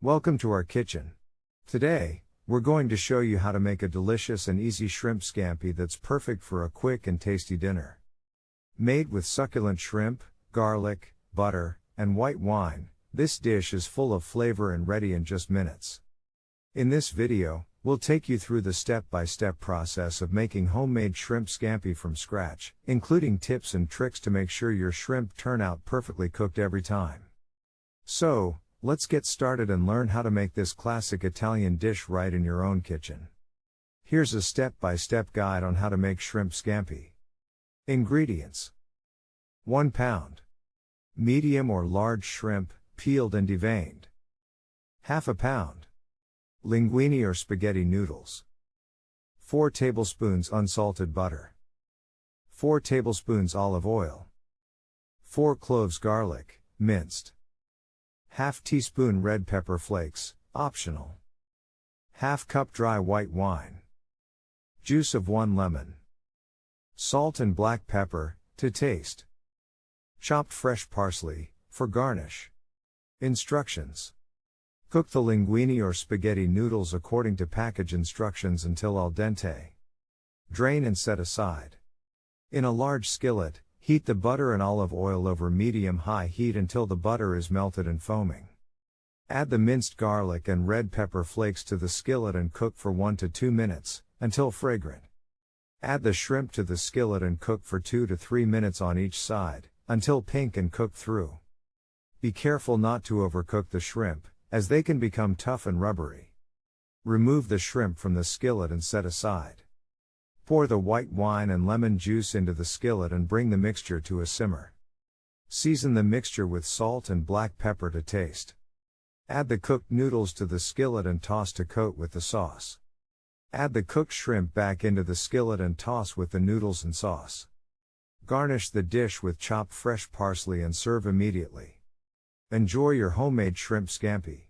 Welcome to our kitchen. Today, we're going to show you how to make a delicious and easy shrimp scampi that's perfect for a quick and tasty dinner. Made with succulent shrimp, garlic, butter, and white wine, this dish is full of flavor and ready in just minutes. In this video, we'll take you through the step-by-step process of making homemade shrimp scampi from scratch, including tips and tricks to make sure your shrimp turn out perfectly cooked every time. So, let's get started and learn how to make this classic Italian dish right in your own kitchen. Here's a step-by-step guide on how to make shrimp scampi. Ingredients: 1 pound medium or large shrimp, peeled and deveined. Half a pound linguine or spaghetti noodles. 4 tablespoons unsalted butter. 4 tablespoons olive oil. 4 cloves garlic, minced. Half teaspoon red pepper flakes, optional. Half cup dry white wine. Juice of 1 lemon. Salt and black pepper, to taste. Chopped fresh parsley, for garnish. Instructions. Cook the linguine or spaghetti noodles according to package instructions until al dente. Drain and set aside. In a large skillet, heat the butter and olive oil over medium-high heat until the butter is melted and foaming. Add the minced garlic and red pepper flakes to the skillet and cook for 1 to 2 minutes, until fragrant. Add the shrimp to the skillet and cook for 2 to 3 minutes on each side, until pink and cooked through. Be careful not to overcook the shrimp, as they can become tough and rubbery. Remove the shrimp from the skillet and set aside. Pour the white wine and lemon juice into the skillet and bring the mixture to a simmer. Season the mixture with salt and black pepper to taste. Add the cooked noodles to the skillet and toss to coat with the sauce. Add the cooked shrimp back into the skillet and toss with the noodles and sauce. Garnish the dish with chopped fresh parsley and serve immediately. Enjoy your homemade shrimp scampi.